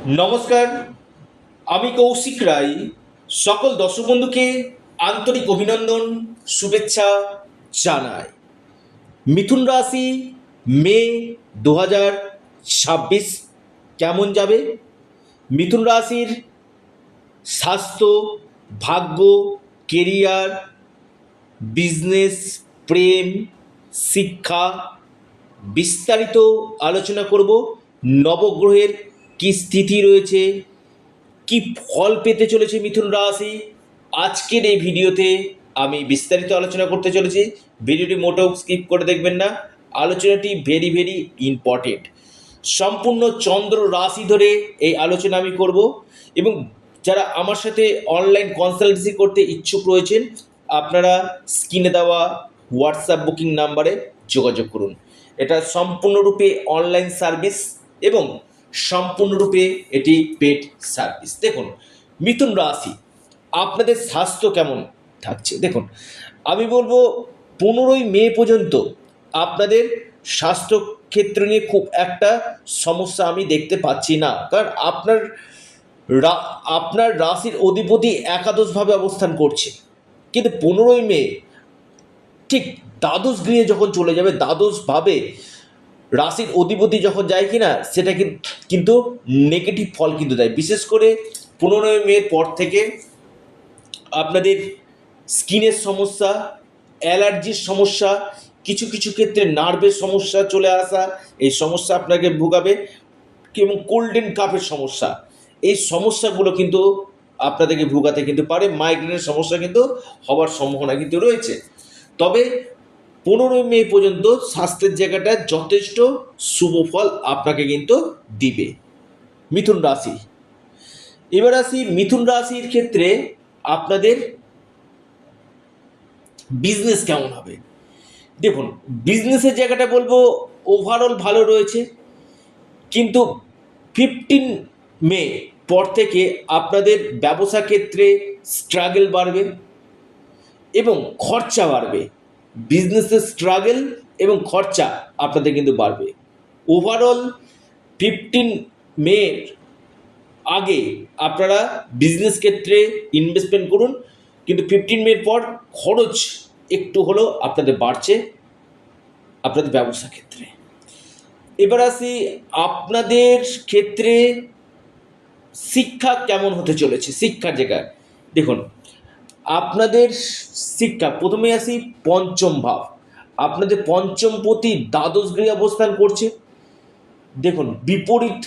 নমস্কার, আমি কৌশিক রায়। সকল দর্শক বন্ধুকে আন্তরিক অভিনন্দন, শুভেচ্ছা জানাই। মিথুন রাশি মে 2026 কেমন যাবে? মিথুন রাশির স্বাস্থ্য, ভাগ্য, কেরিয়ার, বিজনেস, প্রেম, শিক্ষা বিস্তারিত আলোচনা করব। নবগ্রহের কি স্থিতি রয়েছে, কি ফল পেতে চলেছে মিথুন রাশি, আজকের এই ভিডিওতে আমি বিস্তারিত আলোচনা করতে চলেছি। ভিডিওটি মোটেও স্কিপ করে দেখবেন না, আলোচনাটি ভেরি ভেরি ইম্পর্টেন্ট। সম্পূর্ণ চন্দ্র রাশি ধরে এই আলোচনা আমি করব, এবং যারা আমার সাথে অনলাইন কনসালটেন্সি করতে ইচ্ছুক রয়েছেন, আপনারা স্ক্রিনে দেওয়া হোয়াটসঅ্যাপ বুকিং নাম্বারে যোগাযোগ করুন। এটা সম্পূর্ণরূপে অনলাইন সার্ভিস এবং সম্পূর্ণরূপে এটি পেড সার্ভিস। দেখুন মিথুন রাশি, আপনাদের স্বাস্থ্য কেমন থাকছে? দেখুন, আমি বলবো 15ই মে পর্যন্ত আপনাদের স্বাস্থ্য ক্ষেত্র নিয়ে খুব একটা সমস্যা আমি দেখতে পাচ্ছি না, কারণ আপনার রাশির অধিপতি একাদশভাবে অবস্থান করছে। কিন্তু 15ই মে ঠিক দ্বাদশ গৃহে যখন চলে যাবে, দ্বাদশভাবে রাশির অধিপতি যখন যায় কিনা, সেটা কিন্তু নেগেটিভ ফল কিন্তু দেয়। বিশেষ করে 15ই মের পর থেকে আপনাদের স্কিনের সমস্যা, অ্যালার্জির সমস্যা, কিছু কিছু ক্ষেত্রে নার্ভের সমস্যা চলে আসা, এই সমস্যা আপনাকে ভোগাবে। এবং কোল্ডেন কাফের সমস্যা, এই সমস্যাগুলো কিন্তু আপনাদেরকে ভোগাতে কিন্তু পারে। মাইগ্রেনের সমস্যা কিন্তু হওয়ার সম্ভাবনা কিন্তু রয়েছে। তবে 15ই মে পর্যন্ত স্বাস্থ্যের জায়গাটা যথেষ্ট শুভ ফল আপনাকে কিন্তু দিবে। মিথুন রাশি, এবার আসি মিথুন রাশির ক্ষেত্রে আপনাদের বিজনেস কেমন হবে। দেখুন, বিজনেসের জায়গাটা বলবো ওভারঅল ভালো রয়েছে, কিন্তু 15 মে পর থেকে আপনাদের ব্যবসা ক্ষেত্রে স্ট্রাগল বাড়বে এবং খরচা বাড়বে। বিজনেসের স্ট্রাগল এবং খরচা আপনাদের কিন্তু বাড়বে। ওভারঅল 15 মের আগে আপনারা বিজনেস ক্ষেত্রে ইনভেস্টমেন্ট করুন, কিন্তু 15 মের পর খরচ একটু হলেও আপনাদের বাড়ছে আপনাদের ব্যবসা ক্ষেত্রে। এবার আসি আপনাদের ক্ষেত্রে শিক্ষা কেমন হতে চলেছে। শিক্ষার জায়গায় দেখুন, আপনাদের শিক্ষা, প্রথমে আসি পঞ্চম ভাব, আপনাদের পঞ্চমপতি দ্বাদশ গৃহে অবস্থান করছে। দেখুন, বিপরীত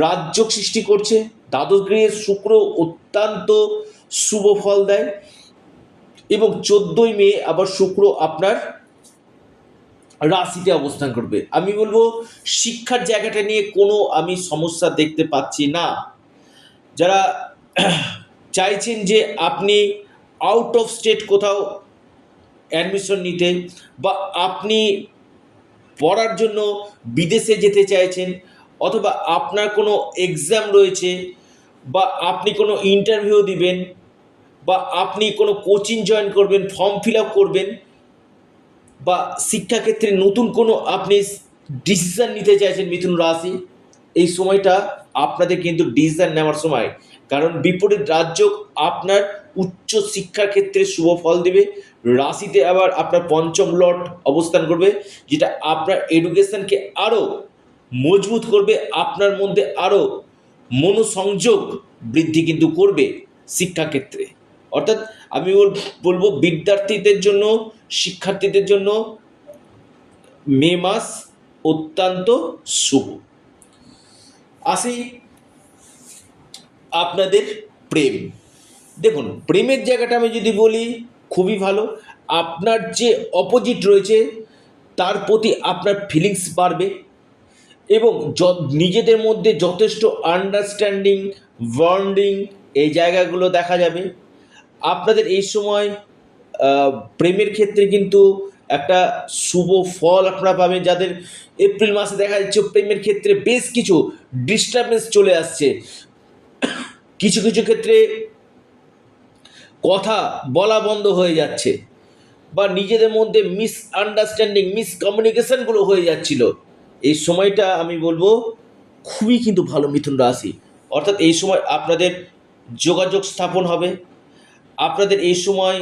রাজযোগ সৃষ্টি করছে। দ্বাদশ গৃহে শুক্র অত্যন্ত শুভ ফল দেয়, এবং 14ই মে আবার শুক্র আপনার রাশিতে অবস্থান করবে। আমি বলবো শিক্ষার জায়গাটা নিয়ে কোনো আমি সমস্যা দেখতে পাচ্ছি না। যারা চাইছেন যে আপনি আউট অফ স্টেট কোথাও অ্যাডমিশন নিতে, বা আপনি পড়ার জন্য বিদেশে যেতে চাইছেন, অথবা আপনার কোনো এক্সাম রয়েছে, বা আপনি কোনো ইন্টারভিউ দিবেন, বা আপনি কোনো কোচিং জয়েন করবেন, ফর্ম ফিল আপ করবেন, বা শিক্ষাক্ষেত্রে নতুন কোনো আপনি ডিসিশান নিতে চাইছেন মিথুন রাশি, এই সময়টা আপনাদের কিন্তু ডিসিশান নেওয়ার সময়। কারণ বিপরীত রাজযোগ আপনার উচ্চ শিক্ষার ক্ষেত্রে শুভ ফল দেবে। রাশিতে আবার আপনার পঞ্চম লর্ড অবস্থান করবে, যেটা আপনার এডুকেশনকে আরও মজবুত করবে, আপনার মধ্যে আরও মনোসংযোগ বৃদ্ধি কিন্তু করবে শিক্ষাক্ষেত্রে। অর্থাৎ আমি বলবো বিদ্যার্থীদের জন্য, শিক্ষার্থীদের জন্য মে মাস অত্যন্ত শুভ। আসি আপনাদের প্রেম। দেখুন, প্রেমের জায়গাটা আমি যদি বলি খুবই ভালো। আপনার যে অপোজিট রয়েছে তার প্রতি আপনার ফিলিংস বাড়বে, এবং নিজেদের মধ্যে যথেষ্ট আন্ডারস্ট্যান্ডিং, বন্ডিং, এই জায়গাগুলো দেখা যাবে। আপনাদের এই সময় প্রেমের ক্ষেত্রে কিন্তু একটা শুভ ফল আপনারা পাবেন। যাদের এপ্রিল মাসে দেখা যাচ্ছে প্রেমের ক্ষেত্রে বেশ কিছু ডিস্টারবেন্স চলে আসছে, কিছু কিছু ক্ষেত্রে কথা বলা বন্ধ হয়ে যাচ্ছে, বা নিজেদের মধ্যে মিসআন্ডারস্ট্যান্ডিং, মিসকমিউনিকেশনগুলো হয়ে যাচ্ছিল। এই সময়টা আমি বলবো খুবই কিন্তু ভালো মিথুন রাশি। অর্থাৎ এই সময় আপনাদের যোগাযোগ স্থাপন হবে, আপনাদের এই সময়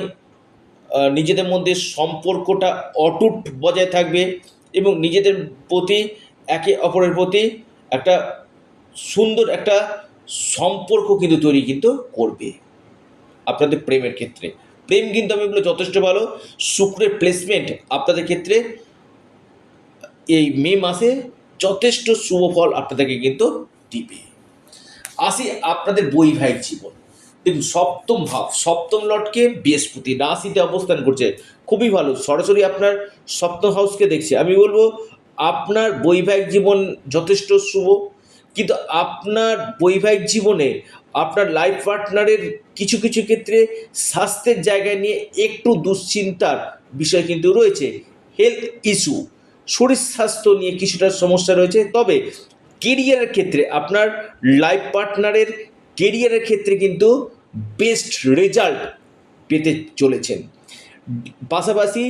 নিজেদের মধ্যে সম্পর্কটা অটুট বজায় থাকবে এবং নিজেদের প্রতি একে অপরের প্রতি একটা সুন্দর একটা সম্পর্ক কিন্তু তৈরি কিন্তু করবে। আপনাদের প্রেমের ক্ষেত্রে প্রেম কিন্তু আমি বলবো যথেষ্ট ভালো। শুক্রের প্লেসমেন্ট আপনাদের ক্ষেত্রে এই মে মাসে যথেষ্ট শুভ ফল আপনাদেরকে কিন্তু দিবে। আসি আপনাদের বৈবাহিক জীবন। দেখুন সপ্তম ভাব, সপ্তম লটকে বৃহস্পতি রাশিতে অবস্থান করছে, খুবই ভালো, সরাসরি আপনার সপ্তম হাউসকে দেখছে। আমি বলবো আপনার বৈবাহিক জীবন যথেষ্ট শুভ, কিন্তু আপনার বৈবাহিক জীবনে আপনার লাইফ পার্টনারের কিছু কিছু ক্ষেত্রে স্বাস্থ্যের জায়গায় নিয়ে একটু দুশ্চিন্তার বিষয় কিন্তু রয়েছে। হেলথ ইস্যু, শরীর স্বাস্থ্য নিয়ে কিছুটা সমস্যা রয়েছে। তবে কেরিয়ারের ক্ষেত্রে আপনার লাইফ পার্টনারের কেরিয়ারের ক্ষেত্রে কিন্তু বেস্ট রেজাল্ট পেতে চলেছেন। পাশাপাশি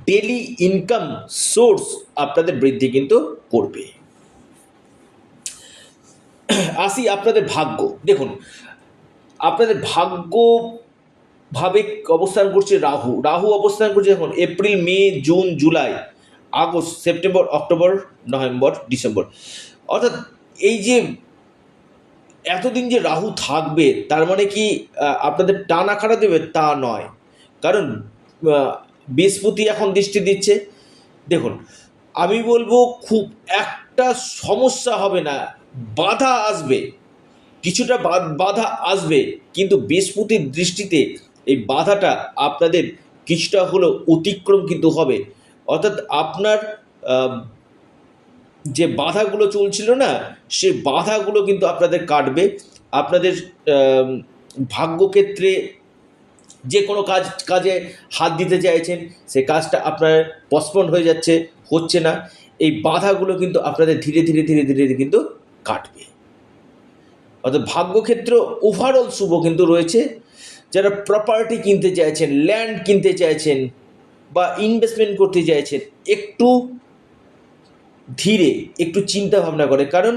ডেলি ইনকাম সোর্স আপনাদের বৃদ্ধি কিন্তু করবে। আসি আপনাদের ভাগ্য। দেখুন আপনাদের ভাগ্য ভাবে অবস্থান করছে রাহু। রাহু অবস্থান করছে এখন April, May, June, July, August, September, October, November, December. অর্থাৎ এই যে এতদিন যে রাহু থাকবে তার মানে কি আপনাদের টানা খাড়া দেবে তা নয়, কারণ বৃহস্পতি এখন দৃষ্টি দিচ্ছে। দেখুন আমি বলবো খুব একটা সমস্যা হবে না, বাধা আসবে, কিছুটা বাধা আসবে, কিন্তু বৃহস্পতির দৃষ্টিতে এই বাধাটা আপনাদের কিছুটা হলেও অতিক্রম কিন্তু হবে। অর্থাৎ আপনার যে বাধাগুলো চলছিল না, সে বাধাগুলো কিন্তু আপনাদের কাটবে। আপনাদের ভাগ্যক্ষেত্রে যে কোনো কাজে হাত দিতে চাইছেন, সে কাজটা আপনার পসপন্ড হয়ে যাচ্ছে, হচ্ছে না, এই বাধাগুলো কিন্তু আপনাদের ধীরে ধীরে ধীরে ধীরে কিন্তু কাটবে। অর্থাৎ ভাগ্যক্ষেত্র ওভারঅল শুভ কিন্তু রয়েছে। যারা প্রপার্টি কিনতে চাইছেন, ল্যান্ড কিনতে চাইছেন বা ইনভেস্টমেন্ট করতে চাইছেন, একটু ধীরে একটু চিন্তা ভাবনা করে, কারণ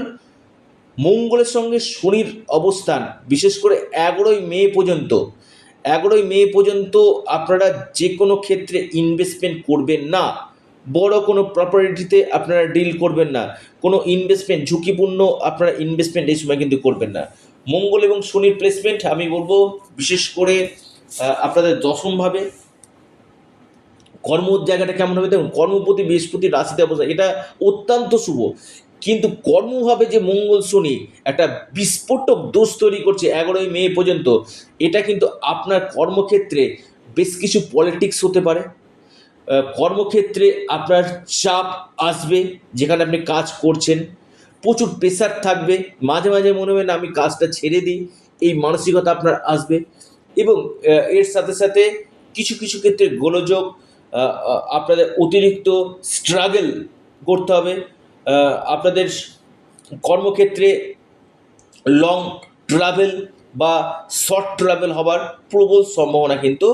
মঙ্গলের সঙ্গে শনির অবস্থান বিশেষ করে 11ই মে পর্যন্ত আপনারা যে কোনো ক্ষেত্রে ইনভেস্টমেন্ট করবেন না, বড় কোনো প্রপার্টিতে আপনারা ডিল করবেন না, কোনো ইনভেস্টমেন্ট ঝুঁকিপূর্ণ আপনারা ইনভেস্টমেন্ট এই সময় কিন্তু করবেন না। মঙ্গল এবং শনির প্লেসমেন্ট আমি বলবো বিশেষ করে আপনাদের দশমভাবে কর্মর জায়গাটা কেমন হবে দেখুন। কর্মপতি বৃহস্পতি রাশিতে অবস্থা, এটা অত্যন্ত শুভ, কিন্তু কর্মভাবে যে মঙ্গল শনি একটা বিস্ফোটক দোষ তৈরি করছে 11ই মে পর্যন্ত, এটা কিন্তু আপনার কর্মক্ষেত্রে বেশ কিছু পলিটিক্স হতে পারে। কর্মক্ষেত্রে আপনার চাপ আসবে, যেখানে আপনি কাজ করছেন প্রচুর প্রেশার থাকবে, মাঝে মাঝে মনে হবে না আমি কাজটা ছেড়ে দিই, এই মানসিকতা আপনার আসবে। এবং এর সাথে সাথে কিছু কিছু ক্ষেত্রে গোলযোগ, আপনাদের অতিরিক্ত স্ট্রাগল করতে হবে। আপনাদের কর্মক্ষেত্রে লং ট্রাভেল বা শর্ট ট্রাভেল হবার প্রবল সম্ভাবনা কিন্তু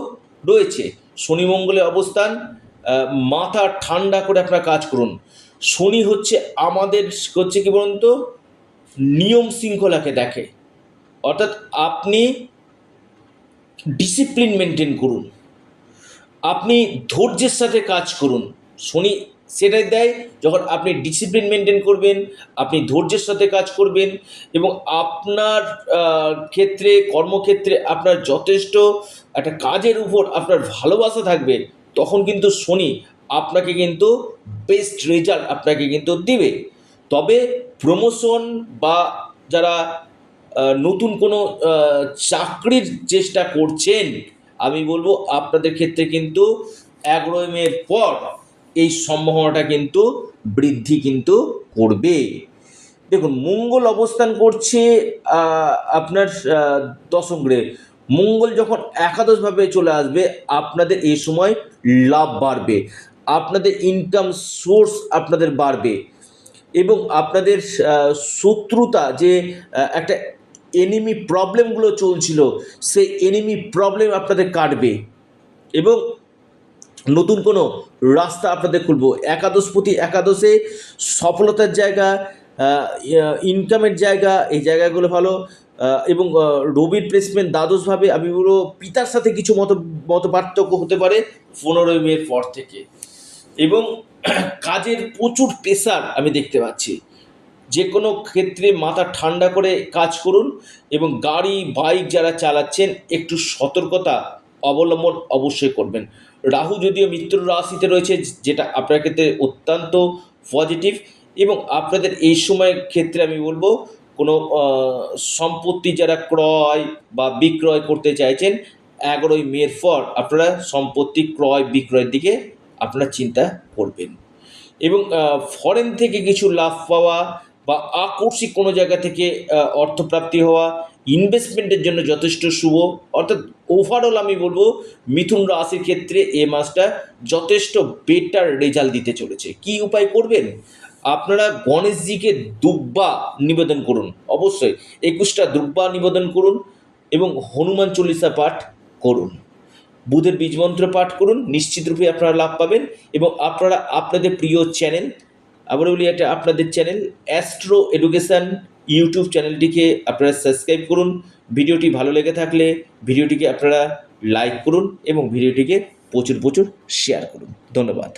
রয়েছে। শনি মঙ্গলের অবস্থান, মাথা ঠান্ডা করে আপনারা কাজ করুন। শনি হচ্ছে আমাদের হচ্ছে কি বলুন তো, নিয়ম শৃঙ্খলাকে দেখে, অর্থাৎ আপনি ডিসিপ্লিন মেনটেন করুন, আপনি ধৈর্যের সাথে কাজ করুন। শনি সেটাই দেয়, যখন আপনি ডিসিপ্লিন মেনটেন করবেন, আপনি ধৈর্যের সাথে কাজ করবেন এবং আপনার ক্ষেত্রে কর্মক্ষেত্রে আপনার যথেষ্ট একটা কাজের উপর আপনার ভালোবাসা থাকবে, তখন কিন্তু শনি আপনাকে কিন্তু বেস্ট রেজাল্ট আপনাকে কিন্তু দিবে। তবে প্রমোশন বা যারা নতুন কোনো চাকরির চেষ্টা করছেন, আমি বলবো আপনাদের ক্ষেত্রে কিন্তু 11ই মের পর এই সম্ভাবনাটা কিন্তু বৃদ্ধি কিন্তু করবে। দেখুন মঙ্গল অবস্থান করছে আপনার দশম গৃহে। মঙ্গল যখন একাদশভাবে চলে আসবে, আপনাদের এই সময় লাভ বাড়বে, আপনাদের ইনকাম সোর্স আপনাদের বাড়বে এবং আপনাদের শত্রুতা যে একটা এনিমি প্রবলেমগুলো চলছিল, সেই এনিমি প্রবলেম আপনাদের কাটবে এবং নতুন কোনো রাস্তা আপনাদের খুলবো। একাদশপতি একাদশে সফলতার জায়গা, ইনকামের জায়গা, এই জায়গাগুলো ভালো। এবং রবির প্লেসমেন্ট দ্বাদশভাবে, আমি বলবো পিতার সাথে কিছু মত পার্থক্য হতে পারে 15ই মের পর থেকে। এবং কাজের প্রচুর প্রেশার আমি দেখতে পাচ্ছি। যে কোনো ক্ষেত্রে মাথা ঠান্ডা করে কাজ করুন, এবং গাড়ি বাইক যারা চালাচ্ছেন একটু সতর্কতা অবলম্বন অবশ্যই করবেন। রাহু যদিও মিত্র রাশিতে রয়েছে, যেটা আপনার ক্ষেত্রে অত্যন্ত পজিটিভ, এবং আপনাদের এই সময়ের ক্ষেত্রে আমি বলবো কোনো সম্পত্তি যারা ক্রয় বা বিক্রয় করতে চাইছেন, 11ই মের পর আপনারা সম্পত্তি ক্রয় বিক্রয়ের দিকে আপনারা চিন্তা করবেন। এবং ফরেন থেকে কিছু লাভ পাওয়া বা আকস্মিক কোনো জায়গা থেকে অর্থপ্রাপ্তি হওয়া ইনভেস্টমেন্টের জন্য যথেষ্ট শুভ। অর্থাৎ ওভারঅল আমি বলবো মিথুন রাশির ক্ষেত্রে এ মাসটা যথেষ্ট বেটার রেজাল্ট দিতে চলেছে। কি উপায় করবেন? আপনারা গণেশজিকে দুব্বা নিবেদন করুন, অবশ্যই 21টা দুব্বা নিবেদন করুন, এবং হনুমান চল্লিশা পাঠ করুন, বুধের বীজমন্ত্র পাঠ করুন, নিশ্চিতরূপে আপনারা লাভ পাবেন। এবং আপনারা আপনাদের প্রিয় চ্যানেল, আবার বলি এটা আপনাদের চ্যানেল অ্যাস্ট্রো এডুকেশান ইউটিউব চ্যানেলটিকে আপনারা সাবস্ক্রাইব করুন। ভিডিওটি ভালো লেগে থাকলে ভিডিওটিকে আপনারা লাইক করুন এবং ভিডিওটিকে প্রচুর শেয়ার করুন। ধন্যবাদ।